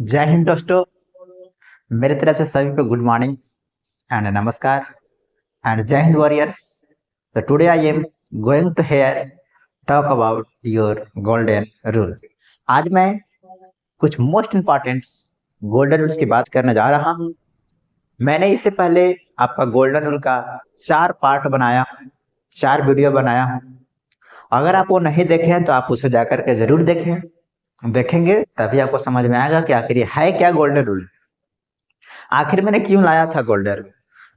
जय हिंद दोस्तों। मेरे तरफ से सभी को गुड मॉर्निंग एंड नमस्कार एंड जय हिंद वॉरियर्स। तो today I am going to here talk about your golden rule. आज मैं कुछ मोस्ट इम्पॉर्टेंट गोल्डन रूल्स की बात करने जा रहा हूँ। मैंने इससे पहले आपका गोल्डन रूल का 4 पार्ट बनाया, 4 वीडियो बनाया हूँ। अगर आप वो नहीं देखे हैं तो आप उसे जाकर के जरूर देखेंगे तभी आपको समझ में आएगा कि आखिर ये है क्या गोल्डन रूल। आखिर मैंने क्यों लाया था गोल्डन रूल?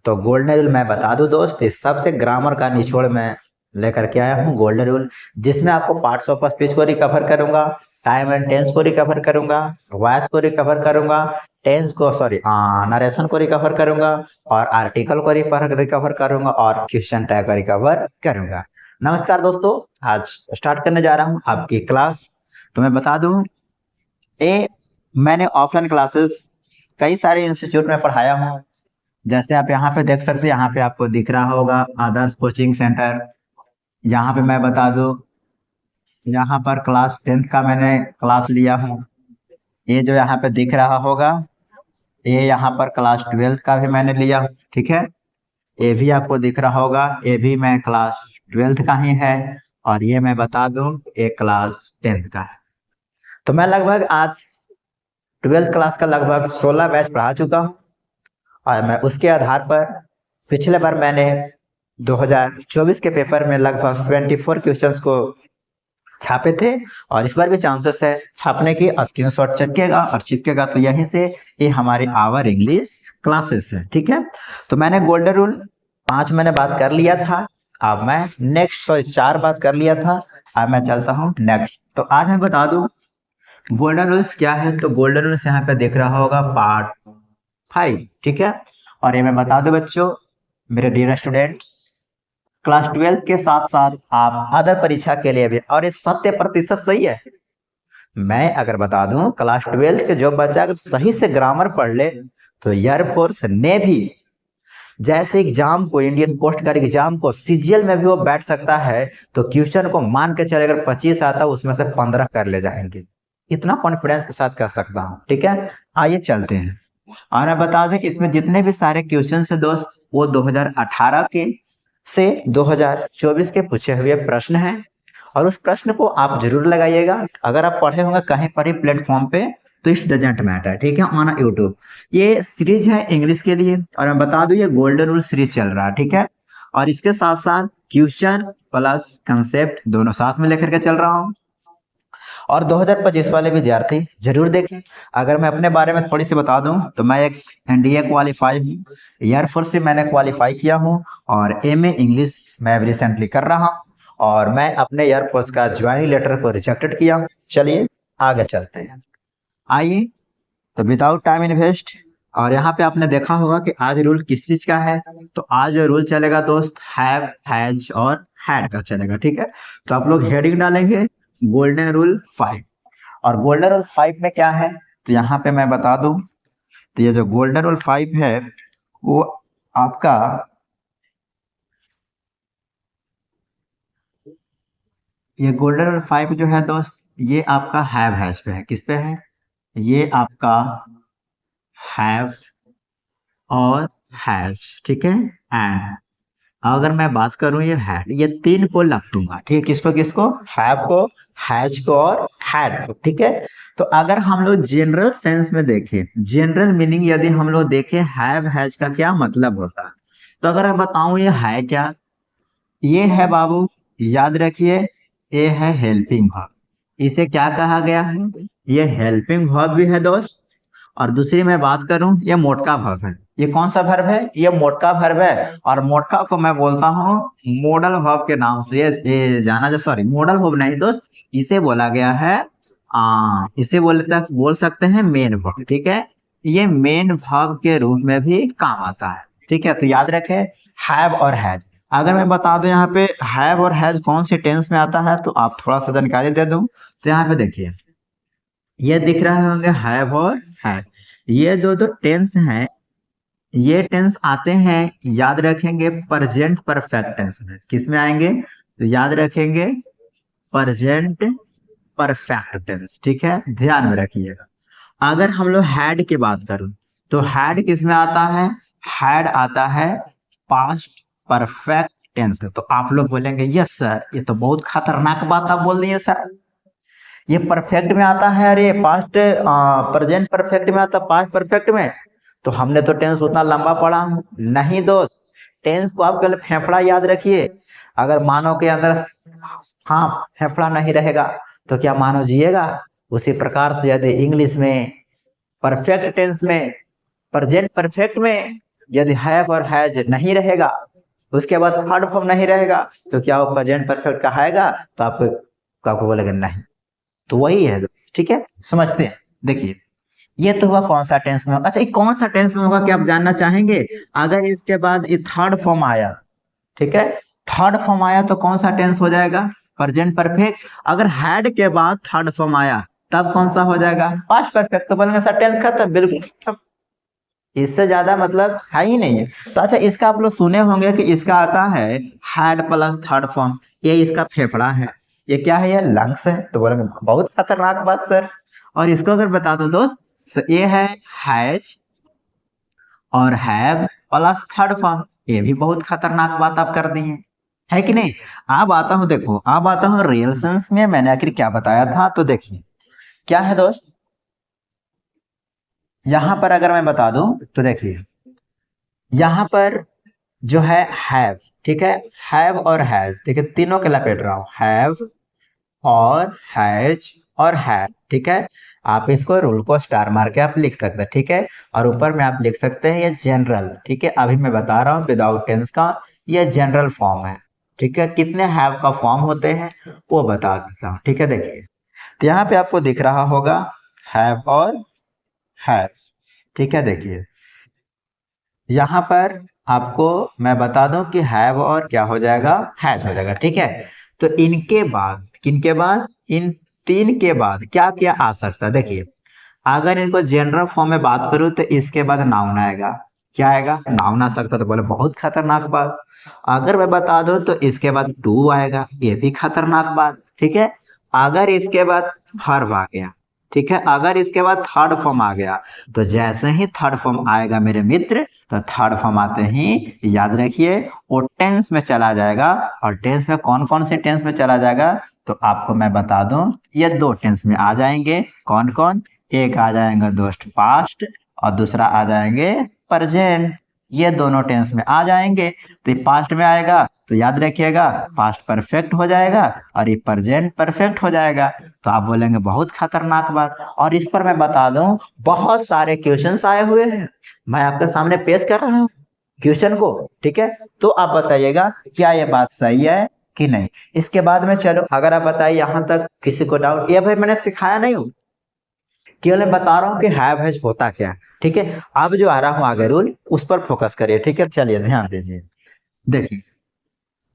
तो गोल्डन रूल मैं बता दूं दोस्त, इस सबसे ग्रामर का निचोड़ मैं लेकर के आया हूँ गोल्डन रूल, जिसमें आपको पार्ट्स ऑफ स्पीच को रिकवर करूंगा, टाइम एंड टेंस को रिकवर करूंगा, वॉइस को रिकवर करूंगा, टेंस को सॉरी नरेशन को रिकवर करूंगा, और आर्टिकल को रिकवर करूंगा, और क्वेश्चन टैग को रिकवर करूंगा। नमस्कार दोस्तों, आज स्टार्ट करने जा रहा हूँ आपकी क्लास। तो मैं बता दूं, ये मैंने ऑफलाइन क्लासेस कई सारे इंस्टीट्यूट में पढ़ाया हूँ। जैसे आप यहाँ पे देख सकते हैं, यहाँ पे आपको दिख रहा होगा आदर्श कोचिंग सेंटर। यहाँ पे मैं बता दूं, यहाँ पर क्लास 10th का मैंने क्लास लिया हूँ। ये जो यहाँ पे दिख रहा होगा, ये यहाँ पर क्लास 12th का भी मैंने लिया, ठीक है। ये भी आपको दिख रहा होगा, ये भी मैं क्लास 12th का ही है। और ये मैं बता दूं, ये क्लास 10th का है। तो मैं लगभग आज 12th क्लास का लगभग 16 बैच पढ़ा चुका हूँ। और मैं उसके आधार पर पिछले बार मैंने 2024 के पेपर में लगभग 74 क्वेश्चंस को छापे थे, और इस बार भी चांसेस है छापने की। स्क्रीनशॉट चिपकेगा तो यहीं से ये हमारी आवर इंग्लिश क्लासेस है, ठीक है। तो मैंने गोल्डन रूल 5 मैंने बात कर लिया था। अब मैं नेक्स्ट 4 बात कर लिया था। अब मैं चलता हूँ नेक्स्ट। तो आज मैं बता दूं गोल्डन रूल्स क्या है। तो गोल्डन रूल्स यहाँ पे दिख रहा होगा पार्ट 5, ठीक है। और ये मैं बता दूं बच्चों, मेरे डियर स्टूडेंट्स, क्लास 12th के साथ साथ आप अदर परीक्षा के लिए भी, और ये 100% सही है। मैं अगर बता दूं, क्लास 12th के जो बच्चा अगर सही से ग्रामर पढ़ ले तो एयरफोर्स नेवी जैसे एग्जाम को, इंडियन कोस्ट गार्ड एग्जाम को, सीजीएल में भी वो बैठ सकता है। तो क्वेश्चन को मान के चले, अगर 25 आता है उसमें से 15 कर ले जाएंगे। इतना कॉन्फिडेंस के साथ कर सकता हूँ, ठीक है। आइए चलते हैं। और मैं बता दें कि इसमें जितने भी सारे क्वेश्चन है दोस्त, वो 2018 के से 2024 के पूछे हुए प्रश्न हैं। और उस प्रश्न को आप जरूर लगाइएगा। अगर आप पढ़े होंगे कहीं पर ही प्लेटफॉर्म पे तो इट डजेंट मैटर, ठीक है, ऑन यूट्यूब। ये सीरीज है इंग्लिश के लिए, और मैं बता दूं ये गोल्डन रूल सीरीज चल रहा है, ठीक है। और इसके साथ साथ क्वेश्चन प्लस कंसेप्ट दोनों साथ में लेकर के चल रहा हूँ। और 2025 वाले विद्यार्थी जरूर देखें। अगर मैं अपने बारे में थोड़ी सी बता दूं तो मैं एक एनडीए क्वालिफाई हूँ, एयरफोर्स से मैंने क्वालिफाई किया हूँ, और एमए इंग्लिश मैं रिसेंटली कर रहा हूँ। और मैं अपने एयरफोर्स का ज्वाइनिंग लेटर को रिजेक्टेड किया हूँ। चलिए आगे चलते हैं। आइए, तो विदाउट टाइम इन्वेस्ट, और यहाँ पे आपने देखा होगा कि आज रूल किस चीज का है। तो आज जो रूल चलेगा दोस्त, हैव, हैज और हैड का चलेगा, ठीक है। तो आप लोग हेडिंग डालेंगे गोल्डन रूल 5। और गोल्डन रूल 5 में क्या है, तो यहाँ पे मैं बता दूं, तो ये जो गोल्डन रूल 5 है वो आपका, ये गोल्डन रूल 5 जो है दोस्त, ये आपका हैव हैज पे है। किस पे है? ये आपका हैव और हैज, ठीक है। एंड अगर मैं बात करूं ये हैड, ये 3 को लग दूंगा, ठीक है। किसको किसको? हैव को, हैज को और हैड को, ठीक है। तो अगर हम लोग जनरल सेंस में देखें, जनरल मीनिंग यदि हम लोग देखें हैव हैज का क्या मतलब होता है, तो अगर मैं बताऊं ये है क्या, ये है बाबू, याद रखिए, ये है हेल्पिंग वर्ब। इसे क्या कहा गया है? ये हेल्पिंग वर्ब भी है दोस्त। और दूसरी मैं बात करूं, ये मोटका वर्ब है। ये कौन सा वर्ब है? ये मोटका वर्ब है। और मोटका को मैं बोलता हूं मॉडल वर्ब के नाम से। ये जाना जा, सॉरी मॉडल वर्ब नहीं दोस्त, इसे बोला गया है इसे बोल सकते हैं मेन वर्ब, ठीक है। ये मेन वर्ब के रूप में भी काम आता है, ठीक है। तो याद रखें हैव और हैज। अगर मैं बता दूं यहाँ पे हैव और हैज कौन से टेंस में आता है, तो आप थोड़ा सा जानकारी दे दूं। तो यहाँ पे देखिए, ये दिख रहे होंगे हैव और हैज। ये जो टेंस हैं, ये टेंस आते हैं, याद रखेंगे, प्रेजेंट परफेक्ट टेंस में। किस में आएंगे? तो याद रखेंगे प्रेजेंट परफेक्ट टेंस, ठीक है, ध्यान में रखिएगा। अगर हम लोग हैड की बात करूं तो हैड किस में आता है? हैड आता है पास्ट परफेक्ट टेंस में। तो आप लोग बोलेंगे यस सर, ये तो बहुत खतरनाक बात आप बोल दिए सर, ये परफेक्ट में आता है, अरे पास्ट प्रेजेंट परफेक्ट में आता, पास्ट परफेक्ट में। तो हमने तो टेंस उतना लंबा पढ़ा नहीं दोस्त। टेंस को आप केवल फेफड़ा याद रखिए। अगर मानव के अंदर हाँ फेफड़ा नहीं रहेगा तो क्या मानव जिएगा? उसी प्रकार से यदि इंग्लिश में परफेक्ट टेंस में प्रेजेंट परफेक्ट में यदि हैव और हैज नहीं रहेगा, उसके बाद थर्ड फॉर्म नहीं रहेगा, तो क्या वो प्रेजेंट परफेक्ट कहाएगा? तो आपको बोलेगा नहीं। तो वही है, ठीक है, समझते हैं। देखिए ये तो हुआ कौन सा टेंस में होगा। अच्छा ये कौन सा टेंस में होगा क्या आप जानना चाहेंगे? अगर इसके बाद ये थर्ड फॉर्म आया, ठीक है, थर्ड फॉर्म आया तो कौन सा टेंस हो जाएगा? Present perfect. अगर हैड के बाद थर्ड फॉर्म आया तब कौन सा हो जाएगा? Past perfect. तो बोलेंगे सर टेंस खत्म, बिल्कुल खत्म, इससे ज्यादा मतलब है ही नहीं है। तो अच्छा इसका आप लोग सुने होंगे कि इसका आता है हैड प्लस थर्ड फॉर्म, ये इसका फेफड़ा है, ये क्या है? ये लंग्स है। तो बोलेंगे बहुत खतरनाक बात सर। और इसको अगर बता दो दोस्त तो ये है हैज और हैव प्लस थर्ड फॉर्म, ये भी बहुत खतरनाक बात आप कर दी है कि नहीं? अब आता हूं, देखो अब आता हूं रियल सेंस में मैंने आखिर क्या बताया था। तो देखिए क्या है दोस्त, यहां पर अगर मैं बता दूं तो देखिए यहां पर जो है हैव, ठीक है, हैव और हैज, देखिए तीनों के लपेट रहा हूं, हैव और हैज और हैड, ठीक है। आप इसको रूल को स्टार मार के आप लिख सकते हैं, ठीक है। और ऊपर में आप लिख सकते हैं ये जनरल, ठीक है, अभी मैं बता रहा हूँ विदाउट टेंस का, ये जनरल फॉर्म है, ठीक है। कितने हैव का फॉर्म होते हैं वो बता देता हूँ, ठीक है। देखिए तो यहाँ पे आपको दिख रहा होगा हैव और हैव, ठीक है। देखिए यहाँ पर आपको मैं बता दूं कि हैव और क्या हो जाएगा? हैज हो जाएगा, ठीक है। तो इनके बाद, किनके बाद? इन तीन के बाद क्या क्या आ सकता है? देखिए अगर इनको जनरल फॉर्म में बात करूं तो इसके बाद नाउन आएगा। क्या आएगा? नाउन आ सकता है। तो बोले बहुत खतरनाक बात। अगर मैं बता दूं तो इसके बाद टू आएगा, ये भी खतरनाक बात, ठीक है। अगर इसके बाद वर्ब आ गया, ठीक है, अगर इसके बाद थर्ड फॉर्म आ गया, तो जैसे ही थर्ड फॉर्म आएगा मेरे मित्र, तो थर्ड फॉर्म आते ही याद रखिए वो टेंस में चला जाएगा। और टेंस में कौन कौन से टेंस में चला जाएगा? तो आपको मैं बता दूं ये दो टेंस में आ जाएंगे। कौन कौन? एक आ जाएगा दोस्त पास्ट और दूसरा आ जाएंगे प्रेजेंट, ये दोनों टेंस में आ जाएंगे। तो ये पास्ट में आएगा तो याद रखिएगा पास्ट परफेक्ट हो जाएगा और ये प्रेजेंट परफेक्ट हो जाएगा। तो आप बोलेंगे बहुत खतरनाक बात। और इस पर मैं बता दूं बहुत सारे क्वेश्चंस आए हुए हैं, मैं आपके सामने पेश कर रहा हूँ क्वेश्चन को, ठीक है। तो आप बताइएगा क्या ये बात सही है कि नहीं। इसके बाद में चलो अगर आप बताइए यहाँ तक किसी को डाउट, ये भाई मैंने सिखाया नहीं हूँ, केवल मैं बता रहा हूँ कि हैव हैज होता क्या है, ठीक है। अब जो आ रहा हूँ आगे रूल उस पर फोकस करिए, ठीक है। चलिए ध्यान दीजिए। देखिए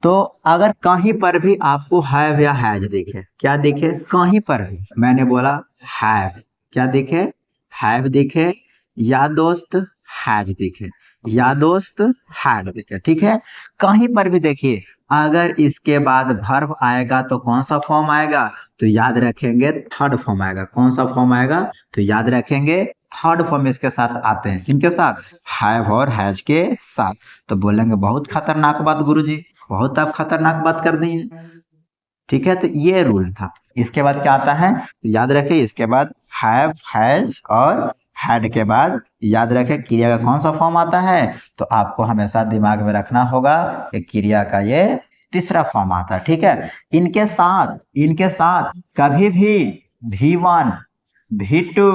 तो अगर कहीं पर भी आपको हैव या हैज दिखे, क्या दिखे? कहीं पर भी मैंने बोला हैव, क्या दिखे? हैव दिखे, या दोस्त हैज दिखे, या दोस्त हैड दिखे, ठीक है। कहीं पर भी देखिए अगर इसके बाद वर्ब आएगा तो कौन सा फॉर्म आएगा? तो याद रखेंगे थर्ड फॉर्म आएगा। कौन सा फॉर्म आएगा? तो याद रखेंगे थर्ड फॉर्म इसके साथ आते हैं। किनके साथ? हैव और हैज के साथ। तो बोलेंगे बहुत खतरनाक बात गुरुजी, बहुत आप खतरनाक बात कर दी है, ठीक है। तो ये रूल था। इसके बाद क्या आता है? तो याद रखें इसके बाद हैव हैज और हैड के बाद याद रखें क्रिया का कौन सा फॉर्म आता है? तो आपको हमेशा दिमाग में रखना होगा कि क्रिया का ये तीसरा फॉर्म आता है, ठीक है। इनके साथ कभी भी V1 V2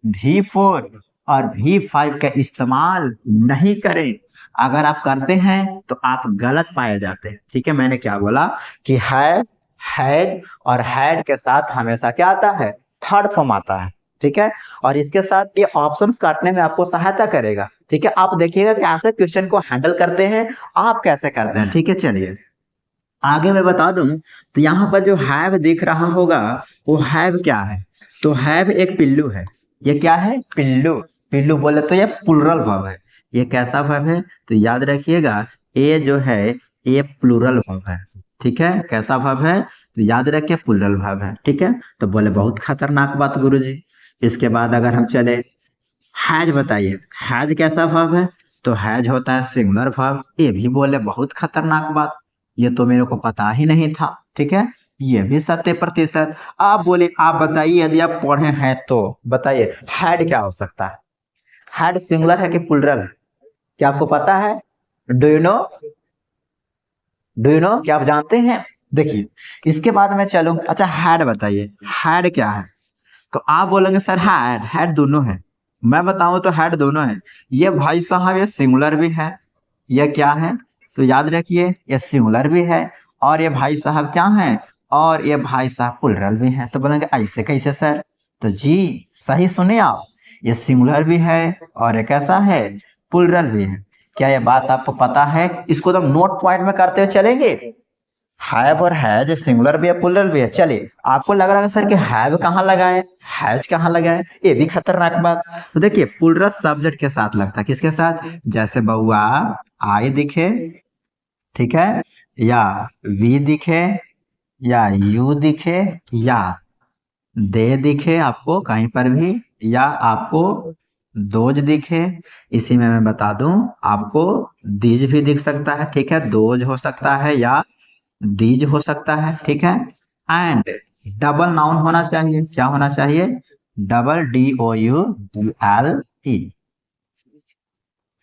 V4 और V5 का इस्तेमाल नहीं करें। अगर आप करते हैं तो आप गलत पाए जाते हैं, ठीक है। मैंने क्या बोला कि हैव हैड और हैड के साथ हमेशा क्या आता है? थर्ड फॉर्म आता है, ठीक है। और इसके साथ ये ऑप्शंस काटने में आपको सहायता करेगा, ठीक है। आप देखिएगा कैसे क्वेश्चन को हैंडल करते हैं, आप कैसे करते हैं, ठीक है। चलिए आगे मैं बता दूं तो यहाँ पर जो हैव दिख रहा होगा वो हैव क्या है? तो हैव एक पिल्लू है। ये क्या है? पिल्लू। पिल्लू बोले तो ये प्लूरल वर्ब है। ये कैसा वर्ब है? तो याद रखिएगा ये जो है ये प्लूरल वर्ब है, ठीक है, कैसा वर्ब है? तो याद रखिए प्लूरल वर्ब है। ठीक है, तो बोले बहुत खतरनाक बात गुरुजी। इसके बाद अगर हम चले हैज, बताइए हैज कैसा वर्ब है? तो हैज होता है सिंगुलर वर्ब। ये भी बोले बहुत खतरनाक बात, ये तो मेरे को पता ही नहीं था। ठीक है, ये भी 70%। आप बोले, आप बताइए यदि आप पढ़े हैं तो बताइए हैड क्या हो सकता है? हैड सिंगुलर है कि प्लूरल है? क्या आपको पता है? Do you know? Do you know, क्या आप जानते हैं? देखिए, इसके बाद मैं चलूं, अच्छा हैड बताइए, हैड क्या है? तो आप बोलेंगे सर हैड, हैड दोनों है। मैं बताऊं तो हैड दोनों है। ये भाई साहब ये सिंगुलर भी है, ये क्या है? तो याद रखिए ये सिंगुलर भी है, और ये भाई साहब क्या है? और ये भाई साहब प्लूरल भी है। तो बोलेंगे ऐसे कैसे सर? तो जी, सही सुने आप, ये सिंगुलर भी है और ये कैसा है? प्लूरल भी है। क्या ये बात आपको पता है? इसको तो हम नोट पॉइंट में करते हुए चलेंगे। हैव और हैज सिंगुलर भी है प्लूरल भी है। चलिए, आपको लग रहा है सर कि हैव कहाँ लगाए, हैज कहाँ लगाए? ये भी खतरनाक बात। तो देखिए प्लूरल सब्जेक्ट के साथ लगता है, किसके साथ? जैसे बउआ आई दिखे, ठीक है, या वी दिखे, या यू दिखे, या दे दिखे आपको कहीं पर भी, या आपको दोज दिखे। इसी में मैं बता दूं आपको दीज भी दिख सकता है। ठीक है, दोज हो सकता है या दीज हो सकता है। ठीक है, एंड डबल नाउन होना चाहिए। क्या होना चाहिए? डबल DOUBLE,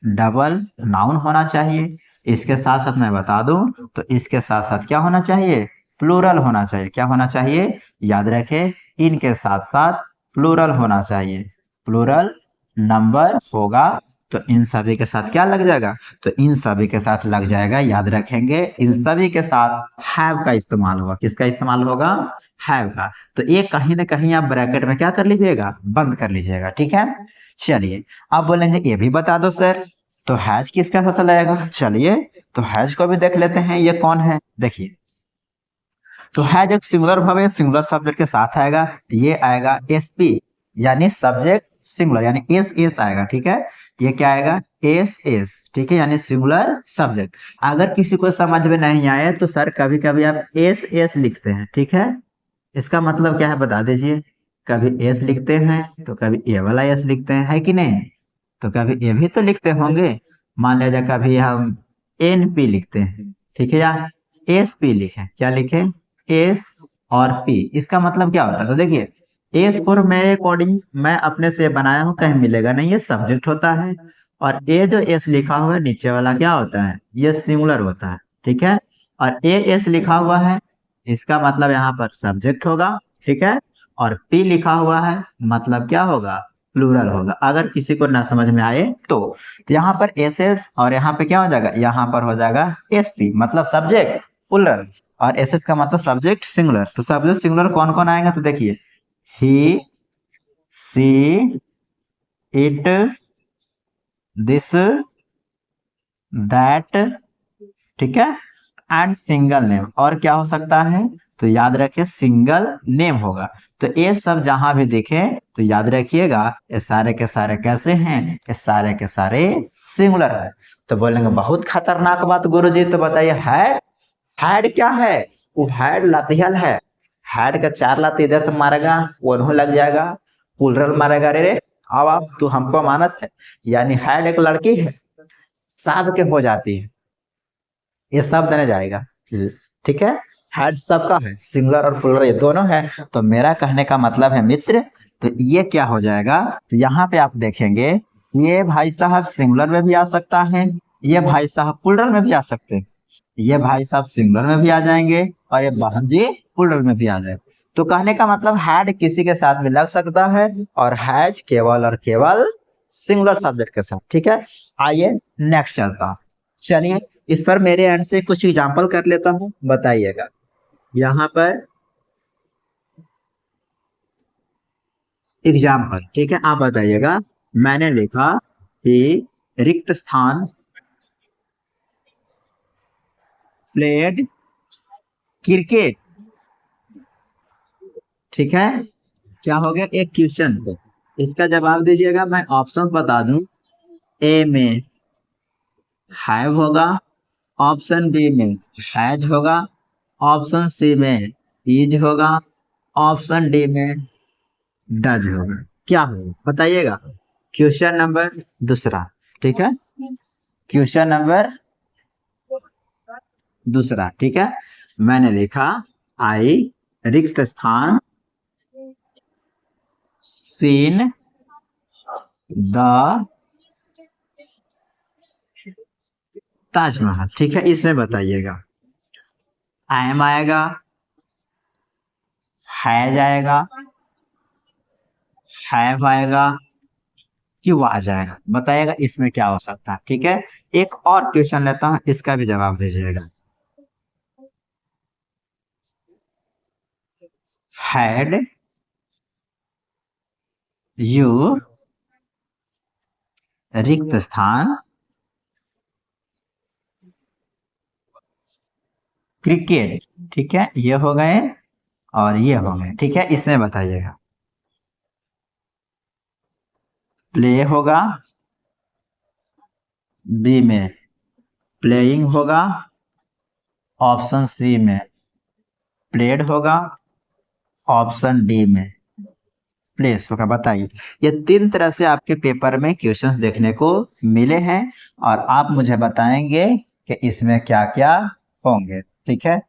डबल नाउन होना चाहिए। इसके साथ साथ मैं बता दूं तो इसके साथ साथ क्या होना चाहिए? प्लूरल होना चाहिए। क्या होना चाहिए? याद रखें, इनके साथ साथ प्लूरल होना चाहिए। प्लूरल नंबर होगा तो इन सभी के साथ क्या लग जाएगा? तो इन सभी के साथ लग जाएगा, याद रखेंगे इन सभी के साथ हैव का इस्तेमाल होगा। किसका इस्तेमाल होगा? हैव का। तो ये कहीं ना कहीं आप ब्रैकेट में क्या कर लीजिएगा? बंद कर लीजिएगा। ठीक है, चलिए आप बोलेंगे ये भी बता दो सर, तो हैज किसका साथ लगेगा? चलिए तो हैज को भी देख लेते हैं, ये कौन है? देखिए, तो हैज एक सिंगुलर वर्ब है, सिंगुलर सब्जेक्ट के साथ आएगा। ये आएगा SP, यानी सब्जेक्ट सिंगुलर, यानी एस आएगा। ठीक है, ये क्या आएगा? एस। ठीक है, यानी सिंगुलर सब्जेक्ट। अगर किसी को समझ में नहीं आए तो सर कभी कभी आप एस लिखते हैं। ठीक है, इसका मतलब क्या है बता दीजिए। कभी एस लिखते हैं तो कभी ए वाला एस लिखते हैं, है कि नहीं? तो कभी ये भी तो लिखते होंगे। मान लीजिए कभी हम NP लिखते हैं, ठीक है, या SP लिखें। क्या लिखें? एस और P। इसका मतलब क्या होता है? तो देखिए, एस फॉर मेरे अकॉर्डिंग मैं अपने से बनाया हूँ, कहीं मिलेगा नहीं, ये सब्जेक्ट होता है। और ए जो एस लिखा हुआ है नीचे वाला क्या होता है? ये सिंगुलर होता है। ठीक है, और एस लिखा हुआ है, इसका मतलब यहाँ पर सब्जेक्ट होगा। ठीक है, और P लिखा हुआ है मतलब क्या होगा? प्लूरल होगा। अगर किसी को ना समझ में आए तो यहाँ पर SS और यहाँ पे क्या हो जाएगा? यहाँ पर हो जाएगा SP, मतलब सब्जेक्ट प्लूरल, और SS का मतलब सब्जेक्ट सिंगुलर। तो सब्जेक्ट सिंगुलर कौन कौन आएगा? तो देखिए, ही, सी, इट, दिस, दैट, ठीक है, एंड सिंगल नेम। और क्या हो सकता है? तो याद रखिए सिंगल नेम होगा। तो ये सब जहां भी दिखे तो याद रखिएगा ये सारे के सारे कैसे हैं? ये सारे के सारे सिंगुलर है। तो बोलेंगे बहुत खतरनाक बात गुरुजी, तो बताइए हैड, हैड क्या है? वो हैड लातिहल है। हैड का 4 लात इधर से मारेगा, वो लग जाएगा, पुलरल मारेगा। रे रे अब आप तू हमको अमानत है, यानी हैड एक लड़की है, साब के हो जाती है, ये सब देने जाएगा। ठीक है, हेड सबका है, सिंगुलर और प्लूरल ये दोनों है। तो मेरा कहने का मतलब है मित्र, तो ये क्या हो जाएगा? तो यहाँ पे आप देखेंगे ये भाई साहब सिंगुलर में भी आ सकता है, ये भाई साहब प्लूरल में भी आ सकते हैं, ये भाई साहब सिंगुलर में भी आ जाएंगे, और ये बहन जी प्लूरल में भी आ जाएगा। तो कहने का मतलब हैड किसी के साथ भी लग सकता है, और हैज केवल और केवल सिंगुलर सब्जेक्ट के साथ। ठीक है, आइए नेक्स्ट चलता हूं। चलिए, इस पर मेरे एंड से कुछ एग्जांपल कर लेता हूं, बताइएगा। यहाँ पर एग्जाम्पल, ठीक है, आप बताइएगा। मैंने लिखा कि रिक्त स्थान प्लेड क्रिकेट। ठीक है, क्या हो गया? एक क्वेश्चन से इसका जवाब दीजिएगा। मैं ऑप्शंस बता दूं, ए में हैव होगा, ऑप्शन बी में हैज होगा, ऑप्शन सी में इज होगा, ऑप्शन डी में डज होगा। क्या होगा बताइएगा। क्वेश्चन नंबर दूसरा, ठीक है, क्वेश्चन नंबर दूसरा, ठीक है। मैंने लिखा आई रिक्त स्थान सीन द ताजमहल, ठीक है। इसमें बताइएगा एम आएगा, हैज आएगा, हैव आएगा, क्यों आ जाएगा, बताइएगा इसमें क्या हो सकता है, ठीक है। एक और क्वेश्चन लेता हूं, इसका भी जवाब दीजिएगा। हैड यू रिक्त स्थान क्रिकेट, ठीक है, ये हो गए और ये हो गए, ठीक है। इसमें बताइएगा प्ले होगा, बी में प्लेइंग होगा, ऑप्शन सी में प्लेड होगा, ऑप्शन डी में प्लेस होगा। बताइए, ये तीन तरह से आपके पेपर में क्वेश्चंस देखने को मिले हैं और आप मुझे बताएंगे कि इसमें क्या क्या होंगे, ठीक है।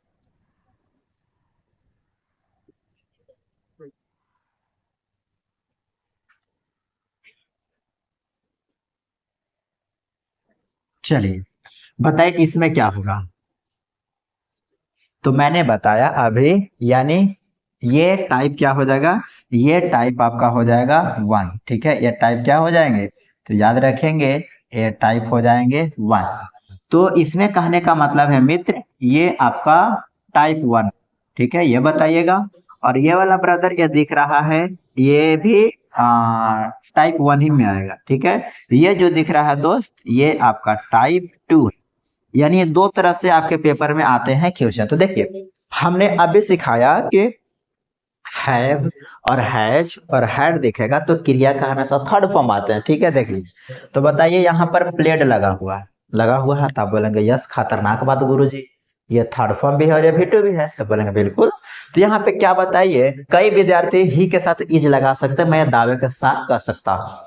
चलिए बताइए इसमें क्या होगा। तो मैंने बताया अभी, यानी ये टाइप क्या हो जाएगा, ये टाइप आपका हो जाएगा वन, ठीक है। ये टाइप क्या हो जाएंगे, तो याद रखेंगे ये टाइप हो जाएंगे वन। तो इसमें कहने का मतलब है मित्र, ये आपका टाइप वन, ठीक है, ये बताइएगा। और ये वाला ब्रदर ये दिख रहा है, ये भी टाइप वन ही में आएगा, ठीक है। ये जो दिख रहा है दोस्त, ये आपका टाइप टू, यानी ये दो तरह से आपके पेपर में आते हैं क्वेश्चन। तो देखिए हमने अभी सिखाया कि हैव और हैज और हैड दिखेगा तो क्रिया का हमेशा थर्ड फॉर्म आते हैं, ठीक है। देखिए तो बताइए यहाँ पर प्लेड लगा हुआ है, लगा हुआ है, तो आप बोलेंगे यस खतरनाक बात गुरुजी, ये थर्ड फॉर्म भी है और ये भी टू भी है, तो बोलेंगे बिल्कुल। तो यहाँ पे क्या बताइए, कई विद्यार्थी ही के साथ इज लगा सकते हैं, मैं दावे के साथ कह सकता हूँ,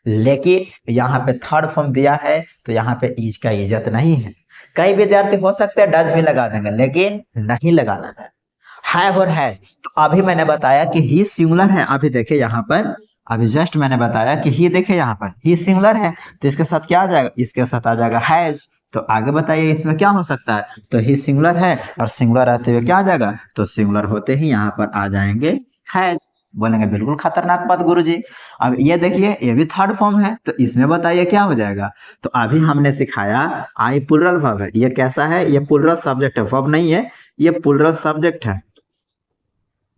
लेकिन यहाँ पे थर्ड फॉर्म दिया है तो यहाँ पे इज का इज्जत नहीं है। कई विद्यार्थी हो सकते हैं डज भी लगा देंगे, लेकिन नहीं लगाना है और है। तो अभी मैंने बताया कि ही सिंगुलर है, अभी देखिए यहाँ पर, अभी जस्ट मैंने बताया कि ही, देखे यहाँ पर ही सिंगुलर है, तो इसके साथ क्या आ जाएगा, इसके साथ आ जाएगा हैज। तो आगे बताइए इसमें क्या हो सकता है, तो ही सिंगुलर है और सिंगुलर रहते हुए क्या आ जाएगा, तो सिंगुलर होते ही यहाँ पर आ जाएंगे हैज। बोलेंगे बिल्कुल खतरनाक बात गुरुजी। अब ये देखिए ये भी थर्ड फॉर्म है, तो इसमें बताइए क्या हो जाएगा। तो अभी हमने सिखाया आई प्लुरल वर्ब है, ये कैसा है, ये प्लुरल सब्जेक्ट है, वर्ब नहीं है, ये प्लुरल सब्जेक्ट है,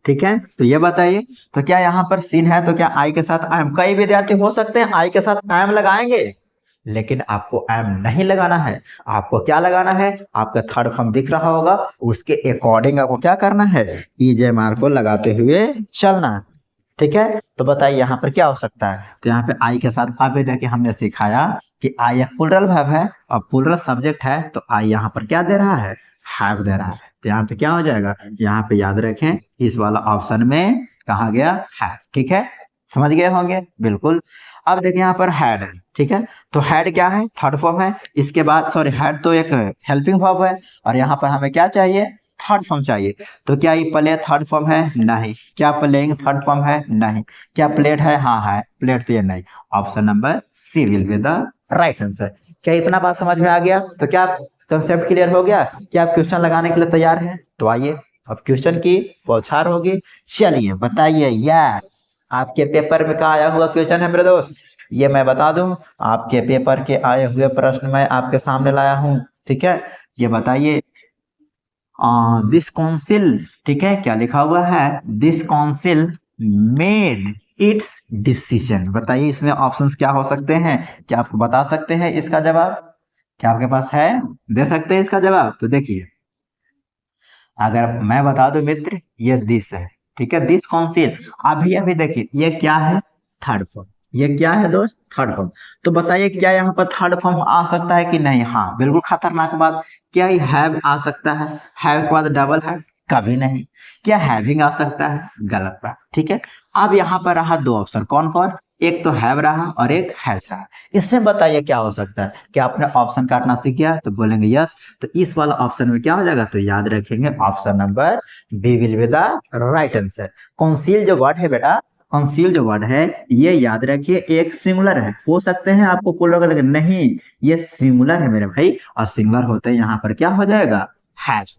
ठीक है। तो ये बताइए, तो क्या यहाँ पर सीन है, तो क्या आई के साथ आई एम, कई विद्यार्थी हो सकते हैं आई के साथ आई एम लगाएंगे, लेकिन आपको आई एम नहीं लगाना है। आपको क्या लगाना है, आपका थर्ड फॉर्म दिख रहा होगा, उसके अकॉर्डिंग आपको क्या करना है, ईजेएमआर को लगाते हुए चलना है, ठीक है। तो बताइए यहाँ पर क्या हो सकता है, तो यहाँ पे आई के साथ अभी देखिए हमने सिखाया कि आई एक प्लुरल वर्ब है और प्लुरल सब्जेक्ट है, तो आई यहाँ पर क्या दे रहा है, हैव दे रहा है। तो यहाँ पे क्या हो जाएगा, यहाँ पे याद रखें इस वाला ऑप्शन में कहा गया है, ठीक है, समझ गए होंगे बिल्कुल। अब देखिए यहाँ पर हैड है, ठीक है। तो हैड क्या है, थर्ड फॉर्म है, इसके बाद सॉरी हैड तो एक हेल्पिंग वर्ब है, और यहाँ पर हमें क्या चाहिए, थर्ड फॉर्म चाहिए। तो क्या ये प्ले थर्ड फॉर्म है, नहीं। क्या प्लेइंग थर्ड फॉर्म है, नहीं। क्या प्लेड है, हाँ है प्लेड, तो ये नहीं। Option number C will be the right answer. क्या इतना बात समझ में आ गया, तो क्या कंसेप्ट क्लियर हो गया, क्या आप क्वेश्चन लगाने के लिए तैयार हैं, तो आइए अब क्वेश्चन की बौछार होगी। चलिए बताइए, यस आपके पेपर में का आया हुआ क्वेश्चन है मेरे दोस्त, ये मैं बता दूं, आपके पेपर के आए हुए प्रश्न मैं आपके सामने लाया हूं, ठीक है। ये बताइए दिस काउंसिल, ठीक है, क्या लिखा हुआ है, this council made it's decision. बताइए इसमें ऑप्शंस क्या हो सकते हैं, क्या आप बता सकते हैं इसका जवाब, क्या आपके पास है, दे सकते हैं इसका जवाब। तो देखिए अगर मैं बता दूं मित्र, ये दिस है, ठीक है, दिस काउंसिल। अभी अभी देखिए ये क्या है, थर्ड फॉर्म, ये क्या है दोस्त, थर्ड फॉर्म। तो बताइए क्या यहाँ पर थर्ड फॉर्म आ सकता है कि नहीं? हाँ बिल्कुल खतरनाक बात। क्या ये हैव आ सकता है? हैव के बाद डबल है? कभी नहीं। क्या हैविंग आ सकता है? गलत बात। ठीक है, अब यहाँ पर रहा दो ऑप्शन, कौन कौन? एक तो हैव रहा और एक हैज रहा। इससे बताइए क्या हो सकता है? क्या आपने ऑप्शन काटना सीख गया? तो बोलेंगे यस। तो इस वाला ऑप्शन में क्या हो जाएगा? तो याद रखेंगे option number B will be the right answer. कौनसील जो वर्ड है बेटा, कंसील जो वर्ड है, ये याद रखिए एक सिंगुलर है। हो सकते हैं आपको प्लूरल लगे, नहीं ये सिंगुलर है मेरे भाई, और सिंगुलर होते हैं यहाँ पर क्या हो जाएगा? हैज।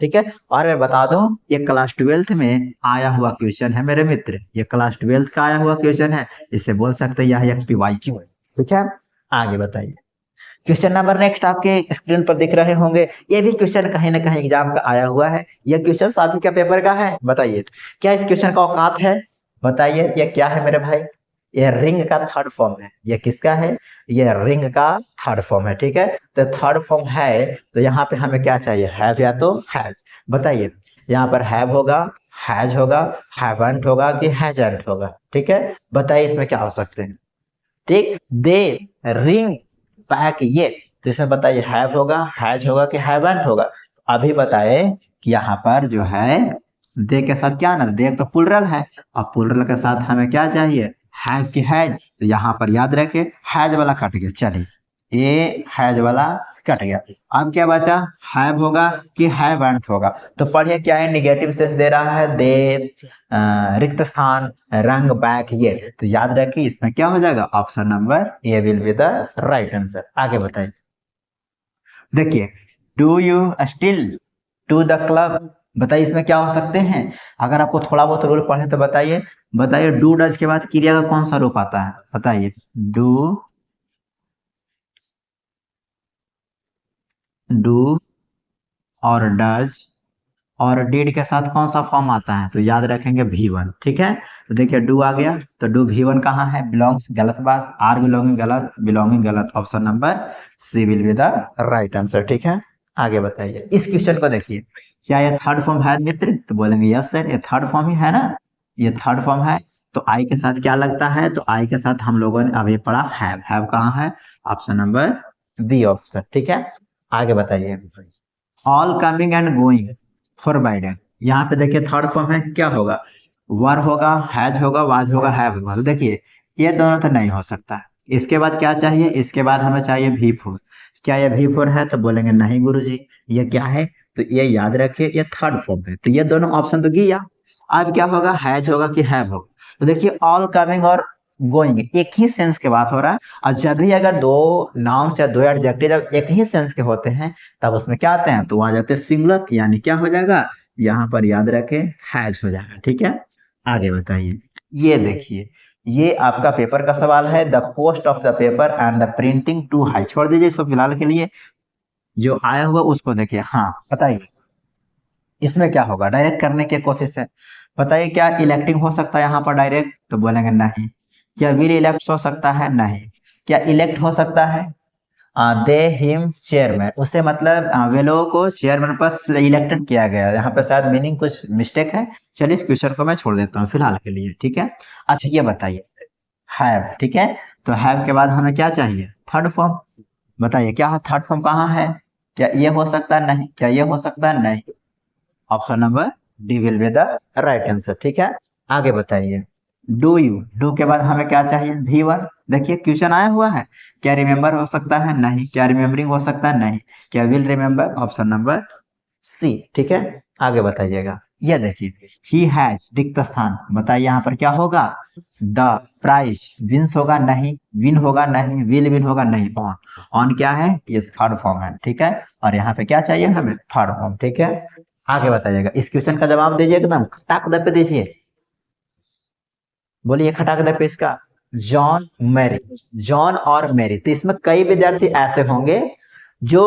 ठीक है, और मैं बता दूं ये क्लास 12th में आया हुआ क्वेश्चन है मेरे मित्र, ये क्लास 12th का आया हुआ क्वेश्चन है। इसे बोल सकते हैं यह एक PYQ है। ठीक है, आगे बताइए। क्वेश्चन नंबर नेक्स्ट आपके स्क्रीन पर दिख रहे होंगे। ये भी क्वेश्चन कहीं ना कहीं एग्जाम का आया हुआ है। ये क्वेश्चन सभी का पेपर का है। बताइए क्या इस क्वेश्चन का औकात है? बताइए ये क्या है मेरे भाई? ये रिंग का थर्ड फॉर्म है। ये किसका है? ये रिंग का थर्ड फॉर्म है। ठीक है, तो थर्ड फॉर्म है तो यहाँ पे हमें क्या चाहिए? हैव या तो हैज। बताइए यहाँ पर हैव होगा, हैज होगा, हैवंट होगा कि हैजंट होगा? ठीक है, बताइए इसमें क्या हो सकते हैं? ठीक, दे, रिंग, बैक, ये। तो इसमें बताइए हैव होगा, हैज होगा कि हैवंट होगा? अभी बताए कि यहाँ पर जो है दे के साथ क्या ना, दे तो प्लुरल है, और प्लुरल के साथ हमें क्या चाहिए? हैव की हैज। तो यहाँ पर याद रखे हैज वाला कट गया। चलिए ये हैज वाला कट गया। अब क्या बचा? हैव होगा कि हैवंट होगा? तो पढ़िए क्या है, निगेटिव सेंस दे रहा है, दे, रिक्त स्थान, रंग, बैक, ये। तो याद रखिए इसमें क्या हो जाएगा? Option number A will be the right answer. आगे बताइए। देखिए do you still to the club, बताइए इसमें क्या हो सकते हैं? अगर आपको थोड़ा बहुत रूल पढ़े तो बताइए। बताइए डू डज के बाद क्रिया का कौन सा रूप आता है? बताइए डू, डू और डज और डिड के साथ कौन सा फॉर्म आता है? तो याद रखेंगे V1। ठीक है, तो देखिए डू आ गया, तो डू V1 कहाँ है? बिलोंग्स, गलत बात। आर बिलोंगिंग गलत, बिलोंगिंग गलत। Option number C will be the right answer. ठीक है, आगे बताइए। इस क्वेश्चन को देखिए, क्या ये थर्ड फॉर्म है मित्र? तो बोलेंगे यस सर, ये थर्ड फॉर्म ही है ना, ये थर्ड फॉर्म है। तो आई के साथ क्या लगता है? तो आई के साथ हम लोगों ने अभी पढ़ा हैव कहाँ है? Option number B option. ठीक है, आगे बताइए। All coming and going for Biden, यहाँ पे देखिए थर्ड फॉर्म है, क्या होगा? वर होगा, हैज होगा, वाज होगा, हैव होगा। तो देखिए ये दोनों तो नहीं हो सकता। इसके बाद क्या चाहिए? इसके बाद हमें चाहिए V4। क्या ये V4 है? तो बोलेंगे नहीं गुरुजी, ये क्या है? तो ये याद रखिए ये थर्ड फॉर्म है। तो ये दोनों ऑप्शन तो गया। अब क्या होगा? हैज होगा कि हैव होगा? तो देखिए ऑल कमिंग और गोइंग एक ही सेंस के बात हो रहा है, और जब भी अगर दो नाउन्स या दो एडजेक्टिव जब एक ही सेंस के होते हैं तब उसमें क्या आते हैं? तो आ जाते हैं सिंगुलर, यानी क्या हो जाएगा? यहाँ पर याद रखें हैज हो जाएगा। ठीक है, आगे बताइए। ये देखिए ये आपका पेपर का सवाल है, the cost of the paper and the printing too high. छोड़ दीजिए इसको फिलहाल के लिए, जो आया हुआ उसको देखिए। हाँ बताइए इसमें क्या होगा? डायरेक्ट करने की कोशिश है। बताइए क्या इलेक्टिंग हो सकता है यहाँ पर डायरेक्ट? तो बोलेंगे नहीं। क्या विल इलेक्ट हो सकता है? नहीं। क्या इलेक्ट हो सकता है? दे हिम चेयरमैन, उससे मतलब वे लोगों को चेयरमैन पर इलेक्टेड किया गया। यहाँ पे शायद मीनिंग कुछ मिस्टेक है। चलिए इस क्वेश्चन को मैं छोड़ देता हूँ फिलहाल के लिए। ठीक है, अच्छा ये बताइए हैव। ठीक है, तो हैव के बाद हमें क्या चाहिए? Third form. बताइए क्या है थर्ड फॉर्म कहाँ है? क्या ये हो सकता है? नहीं। क्या ये हो सकता है? नहीं। Option number D will be the right answer. ठीक है, आगे बताइए। डू यू, डू के बाद हमें क्या चाहिए? V1। देखिए क्वेश्चन आया हुआ है, क्या रिमेंबर हो सकता है? नहीं। क्या रिमेम्बरिंग हो सकता है? नहीं। क्या will remember? Option number C. ठीक है, आगे बताइएगा। ये देखिए ही हैज रिक्त स्थान, बताइए यहाँ पर क्या होगा? द प्राइज विंस होगा? नहीं। विन होगा? नहीं। विल विन होगा? नहीं। ऑन, ऑन क्या है? ये थर्ड फॉर्म है। ठीक है, और यहाँ पे क्या चाहिए हमें? Third form. ठीक है, आगे बताइएगा। इस क्वेश्चन का जवाब दीजिए एकदम खटाक दे पे दीजिए। बोलिए खटाक दे पे इसका। जॉन, मैरी, जॉन और मैरी। तो इसमें कई विद्यार्थी ऐसे होंगे जो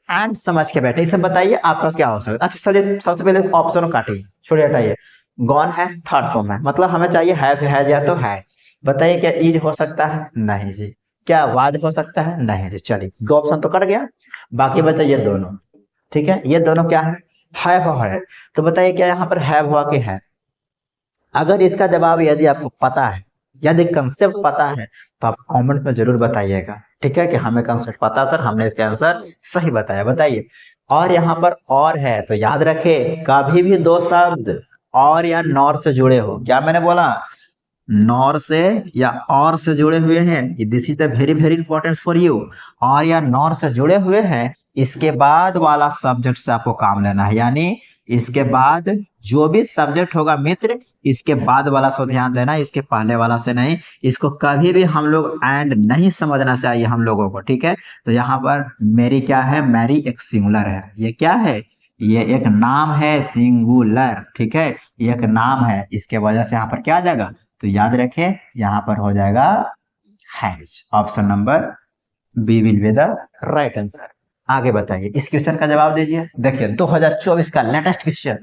एंड समझ के बैठे। इसे बताइए आपका क्या हो सकता है? अच्छा चलिए सबसे पहले ऑप्शन काटिए, छोड़िए हटाइए। गॉन है थर्ड फॉर्म है, मतलब हमें चाहिए हैव या तो है। बताइए क्या इज हो सकता है? नहीं जी। क्या वाज हो सकता है? नहीं जी। चलिए दो ऑप्शन तो कट गया, बाकी बचा ये दोनों। ठीक है, ये दोनों क्या है? हैव और है। तो बताइए क्या यहाँ पर हैव हुआ कि है? अगर इसका जवाब यदि आपको पता है यदि कंसेप्ट पता है तो आप कमेंट में जरूर बताइएगा, ठीक है, कि हमें कंसेप्ट पता सर, हमने इसका आंसर सही बताया, बताइए। और यहाँ पर और है तो याद रखे, कभी भी दो शब्द और या नॉर से जुड़े हो, क्या मैंने बोला, नॉर से या और से जुड़े हुए हैं, this is the very very important for you, और या नॉर से जुड़े हुए हैं, इसके बाद वाला सब्जेक्ट से आपको काम लेना है, यानी इसके बाद जो भी सब्जेक्ट होगा मित्र, इसके बाद वाला से ध्यान देना, इसके पहले वाला से नहीं। इसको कभी भी हम लोग एंड नहीं समझना चाहिए हम लोगों को, ठीक है। तो यहाँ पर मेरी क्या है, मैरी एक सिंगुलर है, ये क्या है, ये एक नाम है सिंगुलर, ठीक है, ये एक नाम है, इसके वजह से यहाँ पर क्या आ जाएगा, तो याद रखें यहाँ पर हो जाएगा has. Option number B will be the right answer. आगे बताइए, इस क्वेश्चन का जवाब दीजिए। देखिए 2024 का लेटेस्ट क्वेश्चन,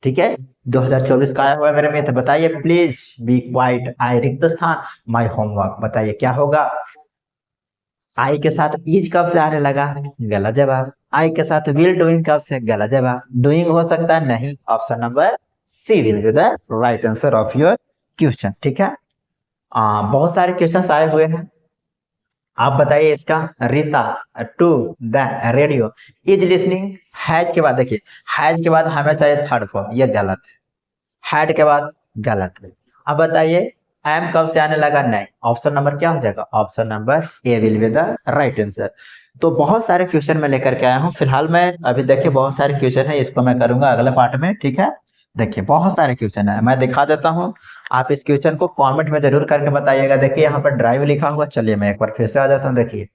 ठीक है, 2024 का आया हुआ है मेरे मित्र, बताइए प्लीज बी क्वाइट, आई रिक्त स्थान, माय होमवर्क, बताइए क्या होगा। आई के साथ इज कब से आने लगा, गलत जवाब। आई के साथ विल डूइंग कब से, गलत जवाब। डूइंग हो सकता है, नहीं। Option number C will be the right answer of your question, ठीक है। बहुत सारे क्वेश्चन आए हुए हैं, आप बताइए इसका। Rita to the radio is listening, has के बाद देखिए, हैज के बाद हमें चाहिए थर्ड फॉर्म, ये गलत है। हैड के बाद गलत है। अब बताइए एम कब से आने लगा, नहीं। ऑप्शन नंबर क्या हो जाएगा, option number A will be the right answer. तो बहुत सारे क्वेश्चन मैं लेकर के आया हूँ फिलहाल। मैं अभी देखिए बहुत सारे क्वेश्चन है, इसको मैं करूंगा अगले पार्ट में, ठीक है। देखिए बहुत सारे क्वेश्चन है, मैं दिखा देता हूँ, आप इस क्वेश्चन को कमेंट में जरूर करके बताइएगा। देखिए यहाँ पर ड्राइव लिखा हुआ, चलिए मैं एक बार फिर से आ जाता हूँ। देखिए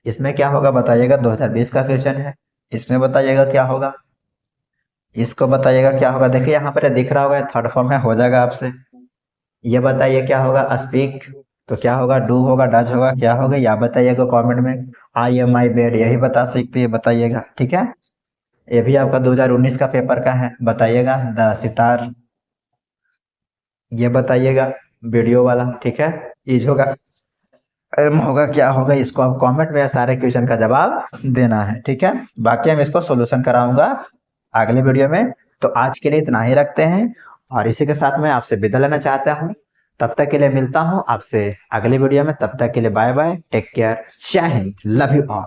इसमें क्या होगा बताइएगा, 2020 का क्वेश्चन है, इसमें बताइएगा क्या होगा, इसको बताइएगा क्या होगा। देखिए यहाँ पर दिख रहा होगा, थर्ड फॉर्म में हो जाएगा आपसे। ये बताइए क्या होगा, स्पीक, तो क्या होगा, डू होगा, डज होगा, क्या होगा, या बताइएगा कमेंट में। आई एम माई बेड, यही बता सकते हैं, बताइएगा, ठीक है। ये भी आपका 2019 का पेपर का है, बताइएगा। द सितार, ये बताइएगा वीडियो वाला, ठीक है। इज होगा, एम होगा, क्या होगा, इसको आप कमेंट में सारे क्वेश्चन का जवाब देना है, ठीक है। बाकी हम इसको सोल्यूशन कराऊंगा अगले वीडियो में। तो आज के लिए इतना ही रखते हैं, और इसी के साथ मैं आपसे विदा लेना चाहता हूँ। तब तक के लिए मिलता हूँ आपसे अगले वीडियो में, तब तक के लिए बाय बाय, टेक केयर, जय हिंद, लव यू ऑल।